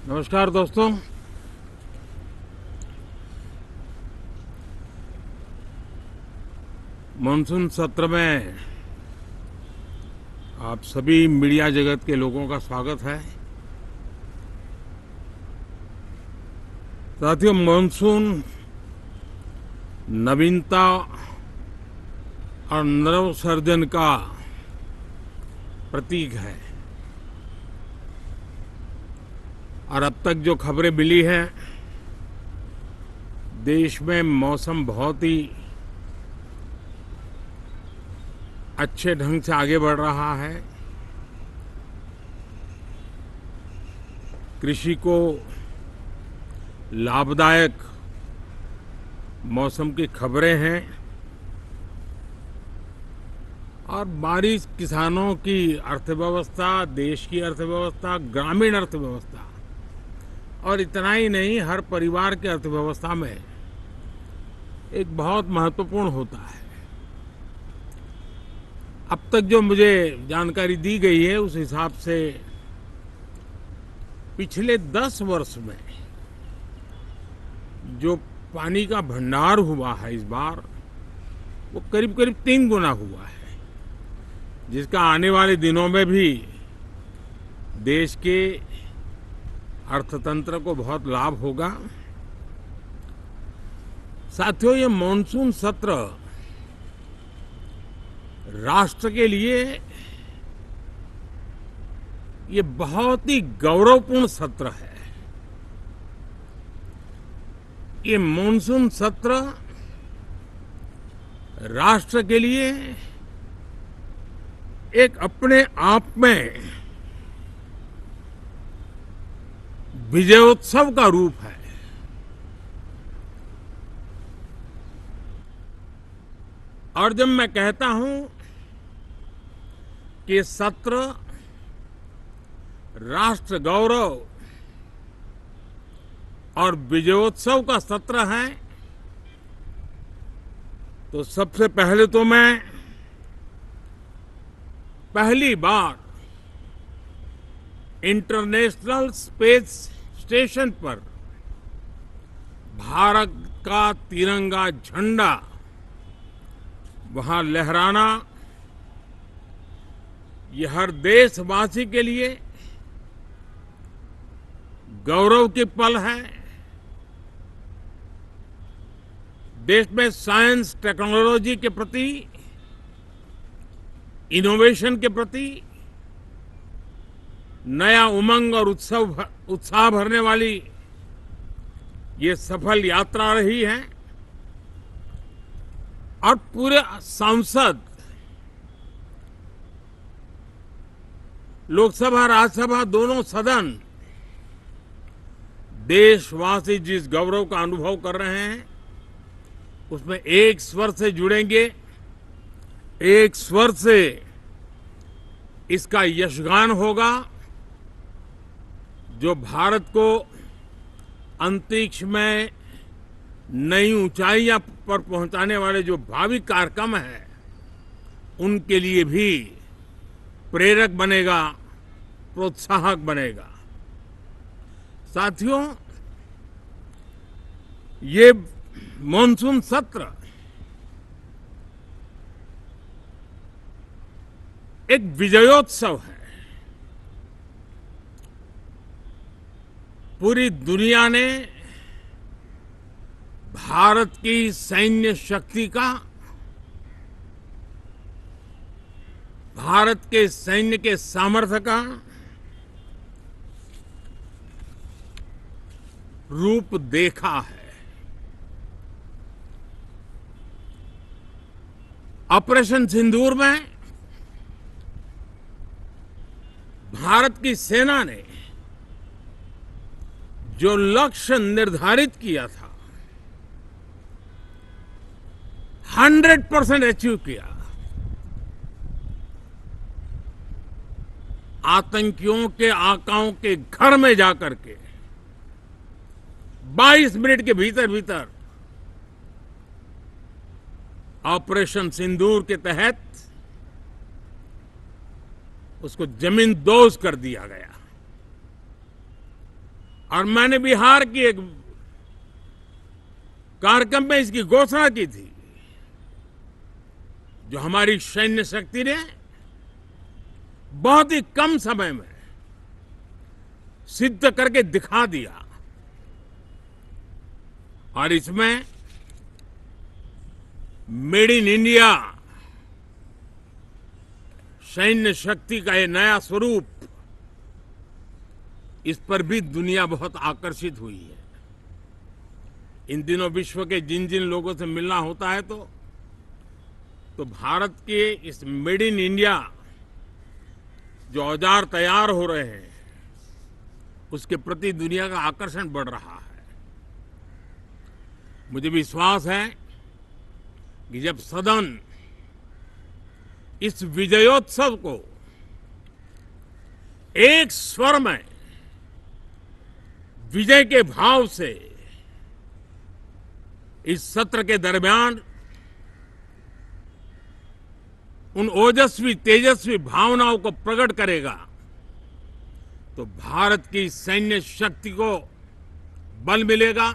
नमस्कार दोस्तों। मानसून सत्र में आप सभी मीडिया जगत के लोगों का स्वागत है। साथियों, मानसून नवीनता और नवसर्जन का प्रतीक है और अब तक जो खबरें मिली हैं, देश में मौसम बहुत ही अच्छे ढंग से आगे बढ़ रहा है। कृषि को लाभदायक मौसम की खबरें हैं और बारिश किसानों की अर्थव्यवस्था, देश की अर्थव्यवस्था, ग्रामीण अर्थव्यवस्था और इतना ही नहीं, हर परिवार की अर्थव्यवस्था में एक बहुत महत्वपूर्ण होता है। अब तक जो मुझे जानकारी दी गई है उस हिसाब से पिछले 10 वर्ष में जो पानी का भंडार हुआ है इस बार, वो करीब करीब 3 गुना हुआ है, जिसका आने वाले दिनों में भी देश के अर्थतंत्र को बहुत लाभ होगा। साथियों, ये मॉनसून सत्र राष्ट्र के लिए ये बहुत ही गौरवपूर्ण सत्र है। ये मॉनसून सत्र राष्ट्र के लिए एक अपने आप में विजयोत्सव का रूप है। और जब मैं कहता हूं कि सत्र राष्ट्र गौरव और विजयोत्सव का सत्र है, तो सबसे पहले तो मैं पहली बार इंटरनेशनल स्पेस स्टेशन पर भारत का तिरंगा झंडा वहां लहराना, ये हर देशवासी के लिए गौरव की पल है। देश में साइंस टेक्नोलॉजी के प्रति, इनोवेशन के प्रति नया उमंग और उत्साह भरने वाली ये सफल यात्रा रही है और पूरे संसद, लोकसभा राज्यसभा दोनों सदन देशवासी जिस गौरव का अनुभव कर रहे हैं उसमें एक स्वर से जुड़ेंगे, एक स्वर से इसका यशगान होगा। जो भारत को अंतरिक्ष में नई ऊंचाइयां पर पहुंचाने वाले जो भावी कार्यक्रम हैं, उनके लिए भी प्रेरक बनेगा, प्रोत्साहक बनेगा। साथियों, ये मॉनसून सत्र एक विजयोत्सव है। पूरी दुनिया ने भारत की सैन्य शक्ति का, भारत के सैन्य के सामर्थ्य का रूप देखा है। ऑपरेशन सिंदूर में भारत की सेना ने जो लक्ष्य निर्धारित किया था 100% अचीव किया। आतंकियों के आकाओं के घर में जाकर के 22 मिनट के भीतर भीतर ऑपरेशन सिंदूर के तहत उसको जमींदोज कर दिया गया। और मैंने बिहार की एक कार्यक्रम में इसकी घोषणा की थी, जो हमारी सैन्य शक्ति ने बहुत ही कम समय में सिद्ध करके दिखा दिया। और इसमें मेड इन इंडिया सैन्य शक्ति का ये नया स्वरूप, इस पर भी दुनिया बहुत आकर्षित हुई है। इन दिनों विश्व के जिन जिन लोगों से मिलना होता है तो भारत के इस मेड इन इंडिया जो औजार तैयार हो रहे हैं, उसके प्रति दुनिया का आकर्षण बढ़ रहा है। मुझे विश्वास है कि जब सदन इस विजयोत्सव को एक स्वर में विजय के भाव से इस सत्र के दरमियान उन ओजस्वी तेजस्वी भावनाओं को प्रकट करेगा, तो भारत की सैन्य शक्ति को बल मिलेगा,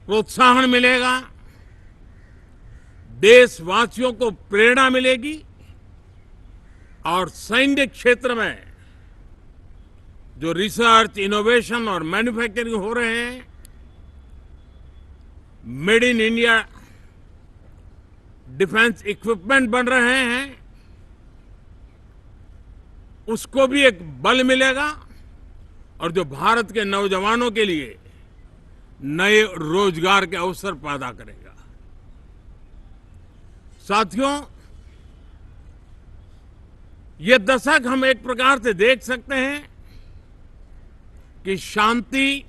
प्रोत्साहन मिलेगा, देशवासियों को प्रेरणा मिलेगी और सैन्य क्षेत्र में जो रिसर्च, इनोवेशन और मैन्युफैक्चरिंग हो रहे हैं, made in India defence equipment बन रहे हैं, उसको भी एक बल मिलेगा और जो भारत के नौजवानों के लिए नए रोजगार के अवसर पैदा करेगा। साथियों, ये दशक हम एक प्रकार से देख सकते हैं कि शांति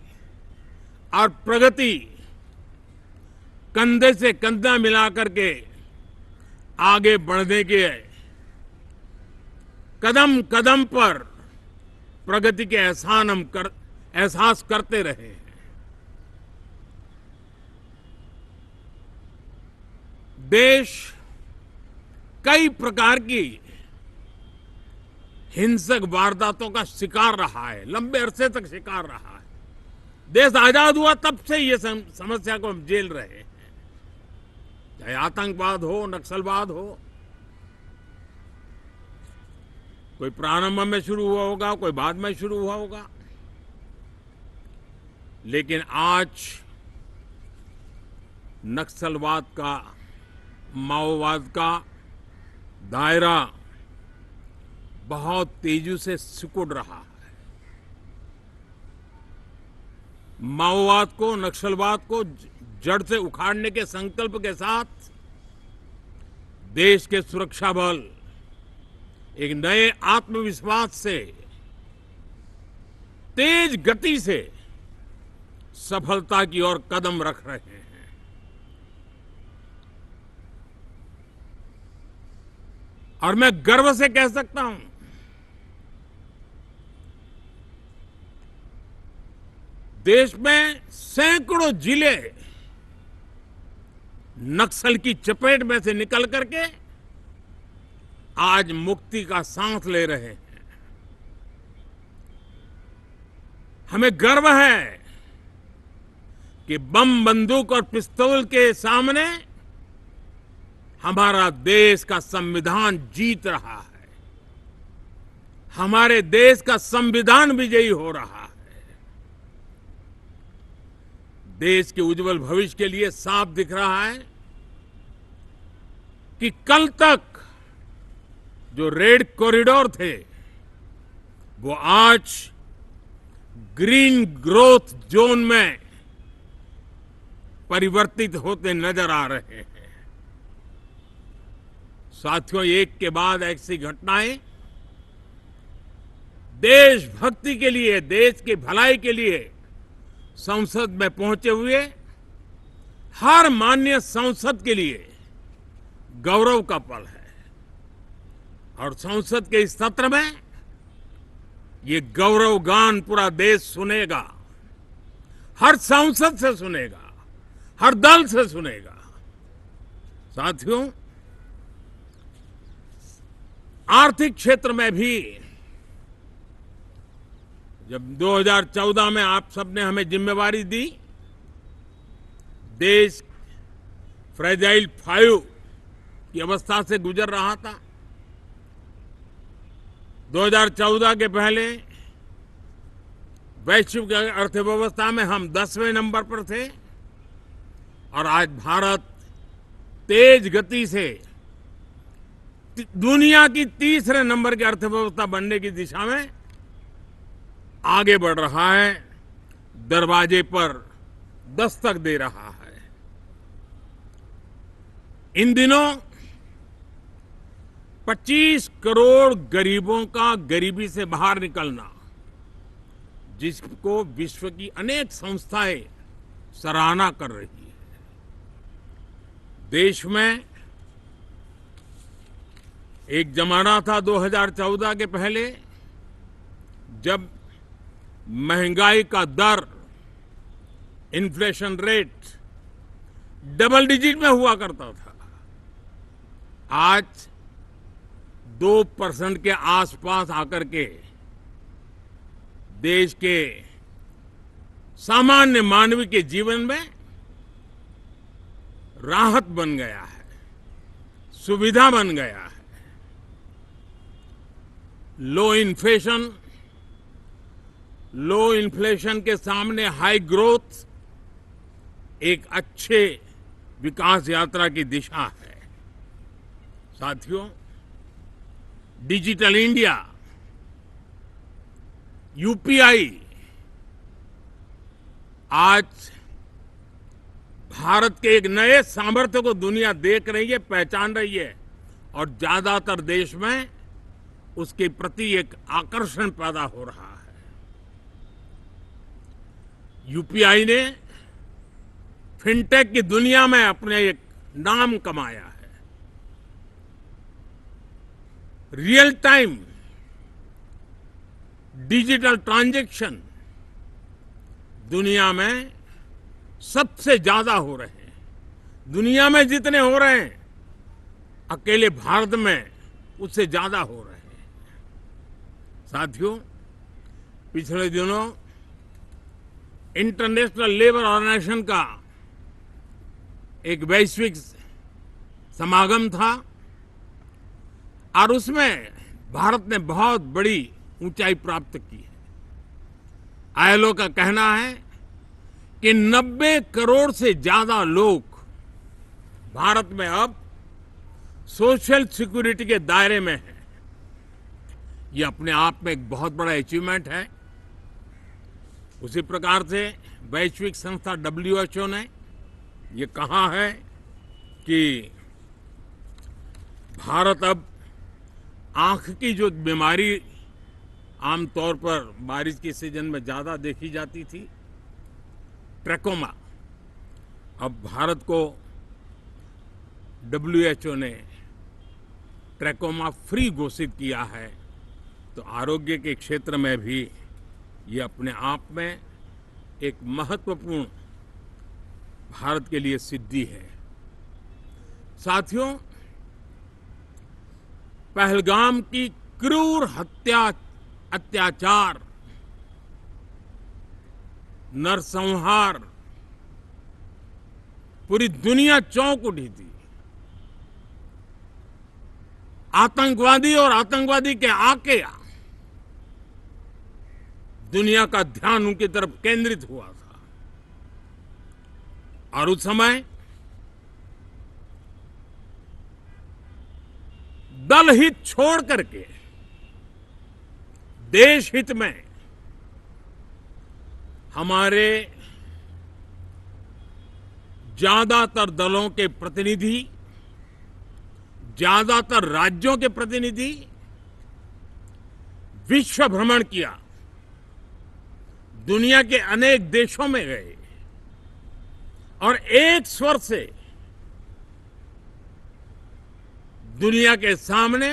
और प्रगति कंधे से कंधा मिलाकर के आगे बढ़ने के कदम कदम पर प्रगति के एहसास करते रहे हैं। देश कई प्रकार की हिंसक वारदातों का शिकार रहा है, लंबे अरसे तक शिकार रहा है। देश आजाद हुआ तब से ये समस्या को हम झेल रहे हैं, चाहे आतंकवाद हो, नक्सलवाद हो। कोई प्रारंभ में शुरू हुआ होगा, कोई बाद में शुरू हुआ होगा, लेकिन आज नक्सलवाद का, माओवाद का दायरा बहुत तेजी से सिकुड़ रहा है। माओवाद को, नक्सलवाद को जड़ से उखाड़ने के संकल्प के साथ देश के सुरक्षा बल एक नए आत्मविश्वास से, तेज गति से सफलता की ओर कदम रख रहे हैं। और मैं गर्व से कह सकता हूं, देश में सैकड़ों जिले नक्सल की चपेट में से निकल करके आज मुक्ति का सांस ले रहे हैं। हमें गर्व है कि बम, बंदूक और पिस्तौल के सामने हमारा देश का संविधान जीत रहा है, हमारे देश का संविधान विजयी हो रहा है। देश के उज्जवल भविष्य के लिए साफ दिख रहा है कि कल तक जो रेड कॉरिडोर थे, वो आज ग्रीन ग्रोथ जोन में परिवर्तित होते नजर आ रहे हैं। साथियों, एक के बाद ऐसी घटनाएं देशभक्ति के लिए, देश की भलाई के लिए संसद में पहुंचे हुए हर माननीय सांसद के लिए गौरव का पल है। और संसद के इस सत्र में ये गौरव गान पूरा देश सुनेगा, हर सांसद से सुनेगा, हर दल से सुनेगा। साथियों, आर्थिक क्षेत्र में भी जब 2014 में आप सबने हमें जिम्मेवारी दी, देश फ्रेजाइल 5 की अवस्था से गुजर रहा था। 2014 के पहले वैश्विक अर्थव्यवस्था में हम 10वें नंबर पर थे और आज भारत तेज गति से दुनिया की तीसरे नंबर की अर्थव्यवस्था बनने की दिशा में आगे बढ़ रहा है, दरवाजे पर दस्तक दे रहा है। इन दिनों 25 करोड़ गरीबों का गरीबी से बाहर निकलना, जिसको विश्व की अनेक संस्थाएं सराहना कर रही है। देश में एक जमाना था 2014 के पहले, जब महंगाई का दर, इन्फ्लेशन रेट डबल डिजिट में हुआ करता था। आज 2% के आसपास आकर के देश के सामान्य मानव के जीवन में राहत बन गया है, सुविधा बन गया है। लो इन्फ्लेशन के सामने हाई ग्रोथ एक अच्छे विकास यात्रा की दिशा है। साथियों, डिजिटल इंडिया, यूपीआई आज भारत के एक नए सामर्थ्य को दुनिया देख रही है, पहचान रही है और ज्यादातर देश में उसके प्रति एक आकर्षण पैदा हो रहा है। यूपीआई ने फिनटेक की दुनिया में अपने एक नाम कमाया है। रियल टाइम डिजिटल ट्रांजैक्शन दुनिया में सबसे ज्यादा हो रहे हैं। दुनिया में जितने हो रहे हैं, अकेले भारत में उससे ज्यादा हो रहे हैं। साथियों, पिछले दिनों इंटरनेशनल लेबर ऑर्गेनाइजेशन का एक वैश्विक समागम था और उसमें भारत ने बहुत बड़ी ऊंचाई प्राप्त की है। आईएलओ का कहना है कि 90 करोड़ से ज्यादा लोग भारत में अब सोशल सिक्योरिटी के दायरे में हैं। ये अपने आप में एक बहुत बड़ा अचीवमेंट है। उसी प्रकार से वैश्विक संस्था WHO ने ये कहा है कि भारत अब आंख की जो बीमारी आमतौर पर बारिश के सीजन में ज्यादा देखी जाती थी, ट्रैकोमा, अब भारत को WHO ने ट्रैकोमा फ्री घोषित किया है। तो आरोग्य के क्षेत्र में भी ये अपने आप में एक महत्वपूर्ण भारत के लिए सिद्धि है। साथियों, पहलगाम की क्रूर अत्याचार, नरसंहार, पूरी दुनिया चौंक उठी थी। आतंकवादी और आतंकवादी के आके दुनिया का ध्यान उनकी तरफ केंद्रित हुआ था और उस समय दल हित छोड़ करके देश हित में हमारे ज्यादातर दलों के प्रतिनिधि, ज्यादातर राज्यों के प्रतिनिधि विश्व भ्रमण किया, दुनिया के अनेक देशों में गए और एक स्वर से दुनिया के सामने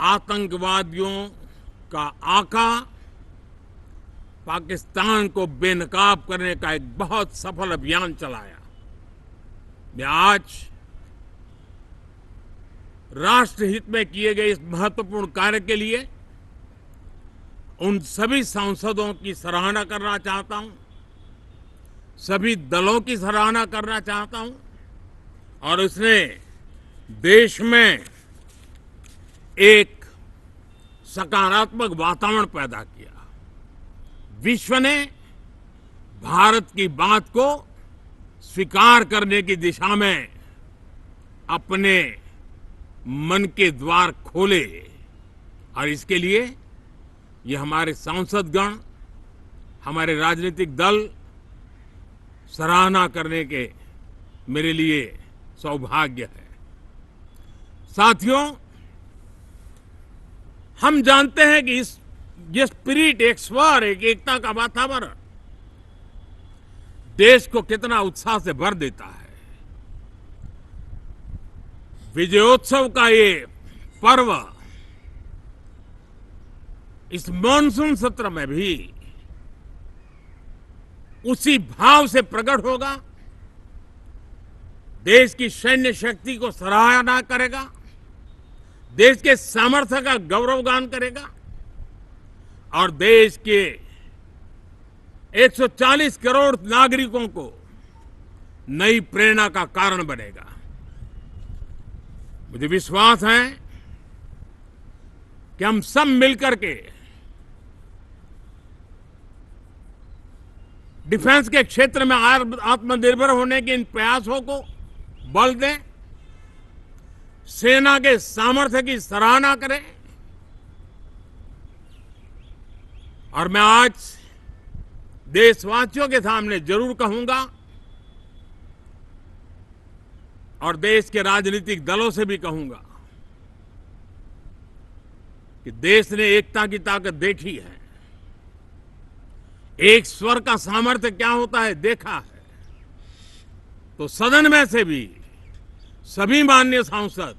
आतंकवादियों का आका पाकिस्तान को बेनकाब करने का एक बहुत सफल अभियान चलाया। मैं आज राष्ट्रहित में किए गए इस महत्वपूर्ण कार्य के लिए उन सभी सांसदों की सराहना करना चाहता हूं, सभी दलों की सराहना करना चाहता हूं और उसने देश में एक सकारात्मक वातावरण पैदा किया। विश्व ने भारत की बात को स्वीकार करने की दिशा में अपने मन के द्वार खोले और इसके लिए ये हमारे सांसदगण, हमारे राजनीतिक दल सराहना करने के मेरे लिए सौभाग्य है। साथियों, हम जानते हैं कि ये स्पिरिट, एक स्वर, एक एकता का वातावरण देश को कितना उत्साह से भर देता है। विजयोत्सव का ये पर्व इस मानसून सत्र में भी उसी भाव से प्रकट होगा। देश की सैन्य शक्ति को सराहना करेगा, देश के सामर्थ्य का गौरवगान करेगा और देश के 140 करोड़ नागरिकों को नई प्रेरणा का कारण बनेगा। मुझे विश्वास है कि हम सब मिलकर के डिफेंस के क्षेत्र में आत्मनिर्भर होने के इन प्रयासों को बल दें, सेना के सामर्थ्य की सराहना करें और मैं आज देशवासियों के सामने जरूर कहूंगा और देश के राजनीतिक दलों से भी कहूंगा कि देश ने एकता की ताकत देखी है, एक स्वर का सामर्थ्य क्या होता है देखा है। तो सदन में से भी सभी माननीय सांसद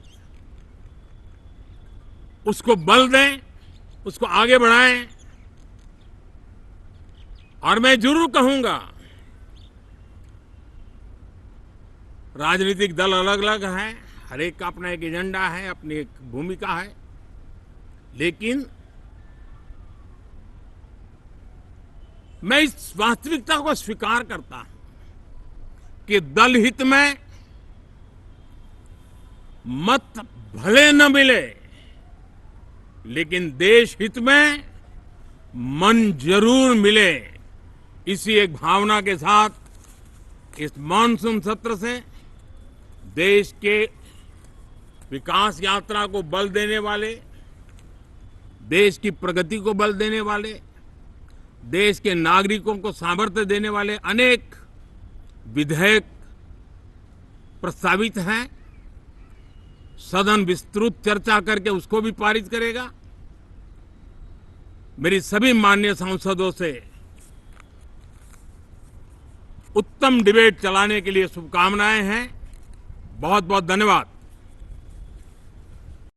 उसको बल दें, उसको आगे बढ़ाएं और मैं जरूर कहूंगा, राजनीतिक दल अलग अलग हैं, हर एक का अपना एक एजेंडा है, अपनी एक भूमिका है, लेकिन मैं इस वास्तविकता को स्वीकार करता हूं कि दल हित में मत भले न मिले, लेकिन देश हित में मन जरूर मिले। इसी एक भावना के साथ इस मानसून सत्र से देश के विकास यात्रा को बल देने वाले, देश की प्रगति को बल देने वाले, देश के नागरिकों को सामर्थ्य देने वाले अनेक विधेयक प्रस्तावित हैं। सदन विस्तृत चर्चा करके उसको भी पारित करेगा। मेरी सभी माननीय सांसदों से उत्तम डिबेट चलाने के लिए शुभकामनाएं हैं। बहुत बहुत धन्यवाद।